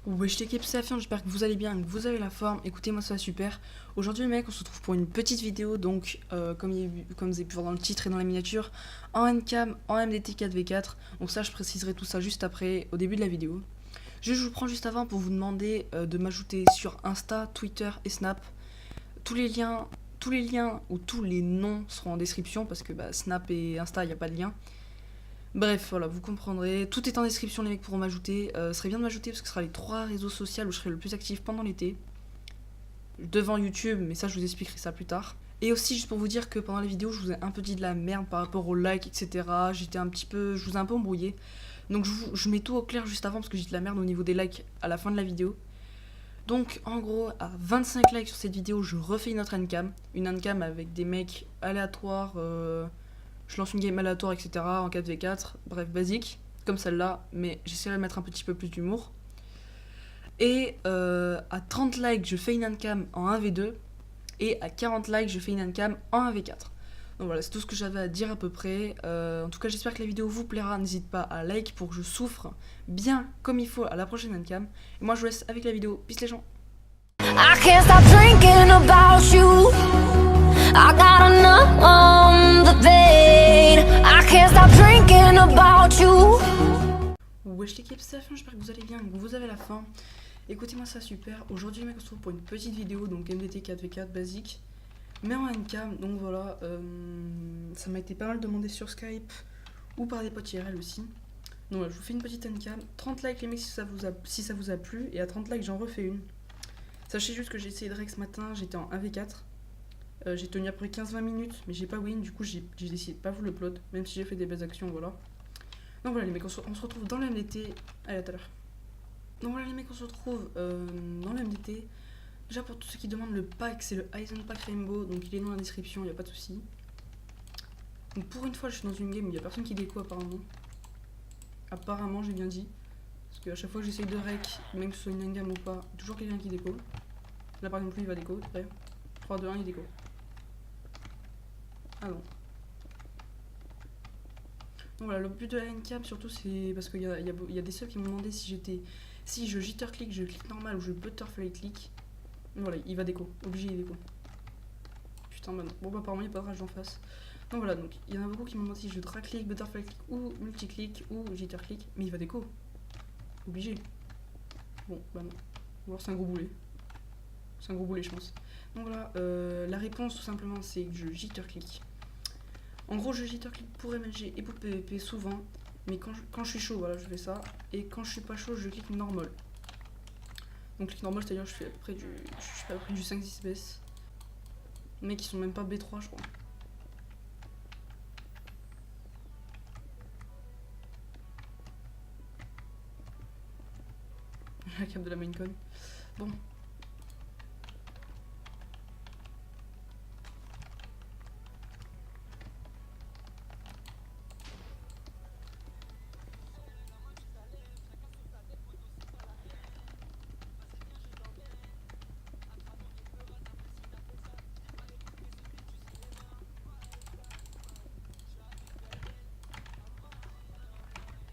Wesh l'équipe, c'est Afian, j'espère que vous allez bien, que vous avez la forme. Écoutez, moi ça va super. Aujourd'hui les mecs, on se retrouve pour une petite vidéo, donc comme vous avez pu voir dans le titre et dans la miniature, en Ncam, en MDT 4v4. Donc ça, je préciserai tout ça juste après, au début de la vidéo. Je vous prends juste avant pour vous demander de m'ajouter sur Insta, Twitter et Snap. Tous les liens ou tous les noms seront en description parce que Snap et Insta, il n'y a pas de lien. Bref, voilà, vous comprendrez. Tout est en description, les mecs pourront m'ajouter. Ce serait bien de m'ajouter parce que ce sera les 3 réseaux sociaux où je serai le plus actif pendant l'été. Devant YouTube, mais ça, je vous expliquerai ça plus tard. Et aussi, juste pour vous dire que pendant la vidéo, je vous ai un peu dit de la merde par rapport aux likes, etc. Je vous ai un peu embrouillé. Donc, je mets tout au clair juste avant parce que j'ai de la merde au niveau des likes à la fin de la vidéo. Donc, en gros, à 25 likes sur cette vidéo, je refais une autre Ncam. Une Ncam avec des mecs aléatoires. Je lance une game aléatoire, etc. en 4v4, bref, basique, comme celle-là, mais j'essaierai de mettre un petit peu plus d'humour. Et à 30 likes, je fais une Ncam en 1v2, et à 40 likes, je fais une Ncam en 1v4. Donc voilà, c'est tout ce que j'avais à dire à peu près. En tout cas, j'espère que la vidéo vous plaira. N'hésite pas à like pour que je souffre bien comme il faut à la prochaine Ncam. Et moi, je vous laisse avec la vidéo. Peace les gens. I can't stop drinking about you. I got enough the pain. I can't stop drinking about you. Wesh l'équipe, c'est Afian, j'espère que vous allez bien, que vous avez la faim. Écoutez-moi ça super. Aujourd'hui, mec, on se retrouve pour une petite vidéo, donc MDT 4v4 basique, mais en Ncam. Donc voilà, ça m'a été pas mal demandé sur Skype ou par des potes IRL aussi. Donc voilà, je vous fais une petite Ncam. 30 likes les mecs si ça vous a plu, et à 30 likes j'en refais une. Sachez juste que j'ai essayé de rec ce matin, j'étais en 1v4. J'ai tenu à peu près 15-20 minutes, mais j'ai pas win, du coup j'ai décidé de pas vous le upload, même si j'ai fait des belles actions, voilà. Donc voilà les mecs, on se retrouve dans le MDT. Allez, à tout à l'heure. Donc voilà les mecs, on se retrouve dans le MDT. Déjà pour tous ceux qui demandent le pack, c'est le Aizen Pack Rainbow, donc il est dans la description, il n'y a pas de souci. Donc pour une fois, je suis dans une game où il n'y a personne qui déco apparemment. Apparemment, j'ai bien dit. Parce qu'à chaque fois que j'essaye de rec, même que ce soit une game ou pas, toujours quelqu'un qui déco. Là par exemple, lui il va déco, après 3, 2, 1, il déco. Ah non. Donc voilà, le but de la Ncam surtout c'est parce qu'il y a des subs qui m'ont demandé si je jitter click, je clique normal ou je butterfly click. Donc voilà, il va déco, obligé il déco. Putain bah non. Bon bah apparemment il n'y a pas de rage en face. Donc voilà, donc il y en a beaucoup qui m'ont demandé si je drag click, butterfly click ou multi click ou jitter click, mais il va déco. Obligé. Bon bah non. Ou alors c'est un gros boulet. C'est un gros boulet je pense. Donc voilà, la réponse tout simplement c'est que je jitter click. En gros, je jitter click pour MLG et pour PVP souvent, mais quand je suis chaud, voilà, je fais ça. Et quand je suis pas chaud, je clique normal. Donc, clic normal, c'est-à-dire je fais à peu près du 5-6 BS. Les mecs, ils sont même pas B3, je crois. La cap de la maincon. Bon.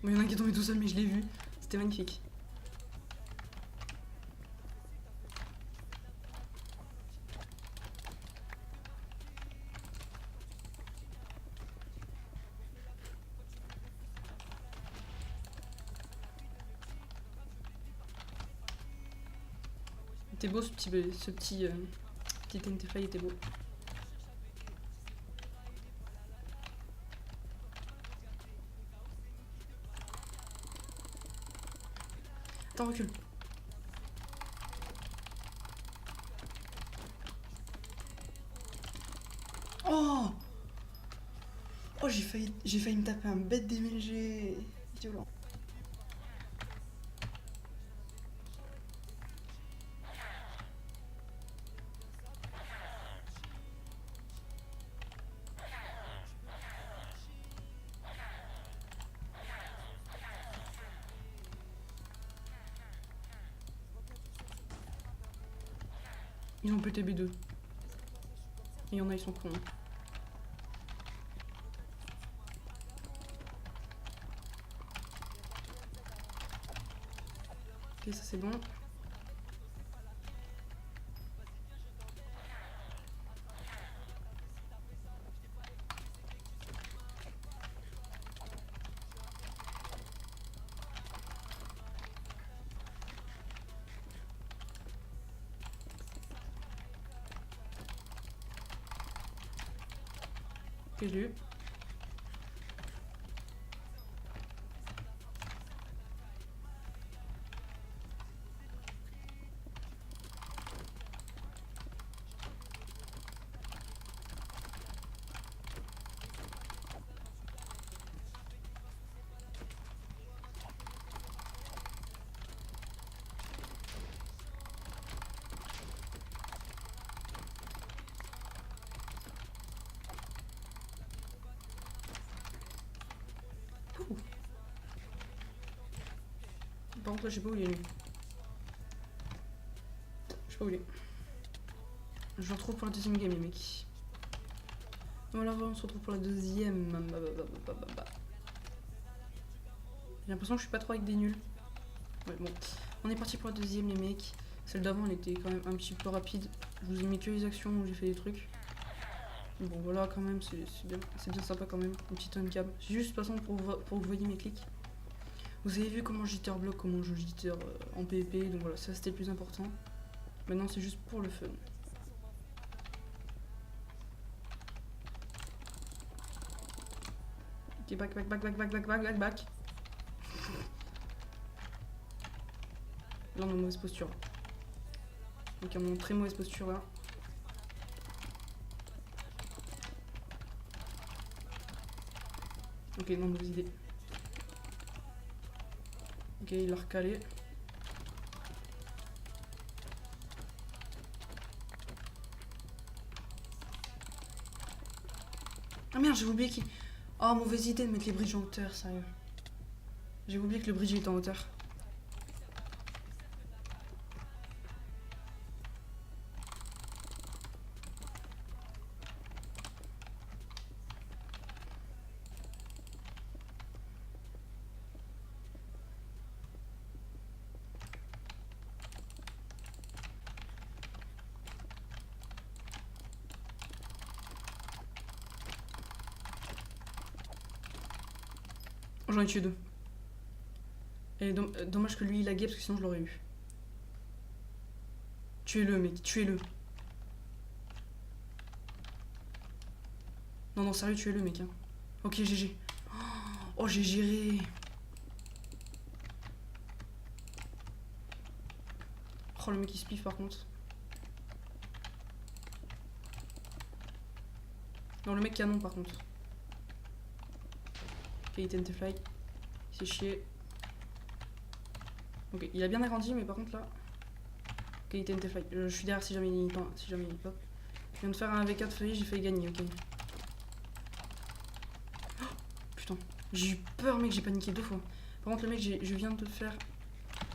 Bon, il y en a un qui est tombé tout seul, mais je l'ai vu. C'était magnifique. Il était beau ce petit NT Fly était beau. Attends, recule. Oh! Oh, j'ai failli me taper un bête d'MLG. Violent. Ils ont pété B2. Et il y en a, ils sont cons. Ok, ça c'est bon. Ok, je l'ai eu. Ouh. Par contre là je sais pas où il est lui. Je sais pas où il est. Je le retrouve pour la deuxième game les mecs. Voilà, on se retrouve pour la deuxième. J'ai l'impression que je suis pas trop avec des nuls. Ouais, bon. On est parti pour la deuxième, les mecs. Celle d'avant, elle était quand même un petit peu rapide. Je vous ai mis que les actions où j'ai fait des trucs. Bon, voilà, quand même, c'est bien sympa quand même. Une petite on-cam. C'est juste, de toute façon, pour que vous voyez mes clics. Vous avez vu comment je jitter bloc, comment je jitter en PvP. Donc voilà, ça c'était le plus important. Maintenant, c'est juste pour le fun. Ok, back. Là, on est en mauvaise posture. Donc, on est en très mauvaise posture là. Ok, non, mauvaise idée. Ok, il a recalé. Ah merde, j'ai oublié qu'il... Oh, mauvaise idée de mettre les bridges en hauteur, sérieux. J'ai oublié que le bridge était en hauteur. J'en ai tué deux. Et dommage que lui il a gay parce que sinon je l'aurais eu. Tuez-le mec, tuez-le. Non, sérieux, tuez-le mec. Hein. Ok, GG. Oh, j'ai géré. Oh, le mec il se piffe par contre. Non, le mec canon par contre. Ok, il tente fly. Il s'est chié. Ok, il a bien agrandi, mais par contre là. Ok, il tente fly. Je suis derrière si jamais il pop. Je viens de faire un V4 feuille, j'ai failli gagner, ok. Oh, putain, j'ai eu peur, mec, j'ai paniqué 2 fois. Par contre, le mec, je viens de faire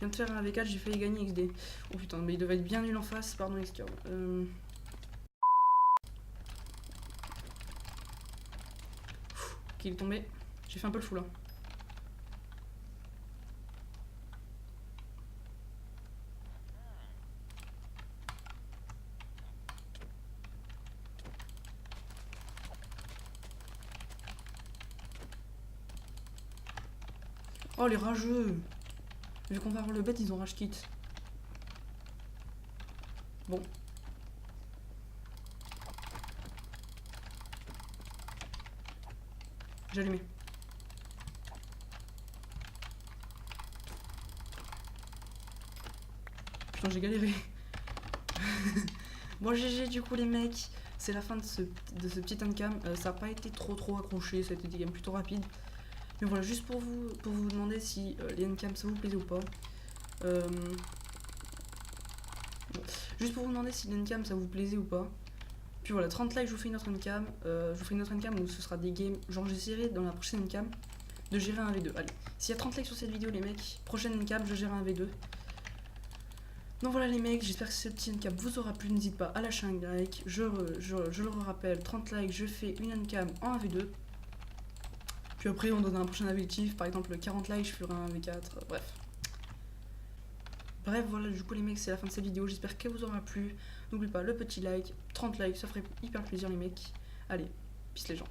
un V4, j'ai failli gagner XD. Oh putain, mais il devait être bien nul en face, pardon, XK. Ok, il est tombé. J'ai fait un peu le fou là. Oh les rageux. Vu qu'on va avoir le bête, ils ont rage kit. Bon. J'ai allumé. Putain, j'ai galéré. Bon, GG du coup les mecs. C'est la fin de ce petit uncam. Ça n'a pas été trop accroché, ça a été des games plutôt rapides. Mais voilà, juste pour vous demander si les uncams ça vous plaisait ou pas. Juste pour vous demander si les uncams ça vous plaisait ou pas. Puis voilà, 30 likes, je vous fais une autre uncam. Je vous ferai une autre uncam où ce sera des games. Genre, j'essaierai dans la prochaine uncam de gérer un V2. Allez, s'il y a 30 likes sur cette vidéo, les mecs, prochaine uncam, je gère un V2. Donc voilà les mecs, j'espère que cette petite uncam vous aura plu, n'hésitez pas à lâcher un like, je le rappelle, 30 likes, je fais une uncam en 1v2. Puis après on donne un prochain objectif, par exemple 40 likes, je ferai un V4, bref. Bref, voilà, du coup les mecs, c'est la fin de cette vidéo, j'espère qu'elle vous aura plu. N'oubliez pas le petit like, 30 likes, ça ferait hyper plaisir les mecs. Allez, peace les gens.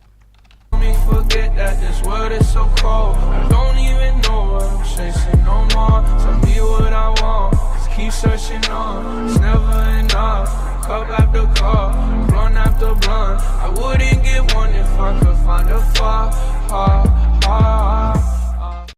Me forget that this world is so cold. I don't even know what I'm chasing no more. Tell me what I want, just keep searching on. It's never enough. Cup after cup, blunt after blunt. I wouldn't get one if I could find a far,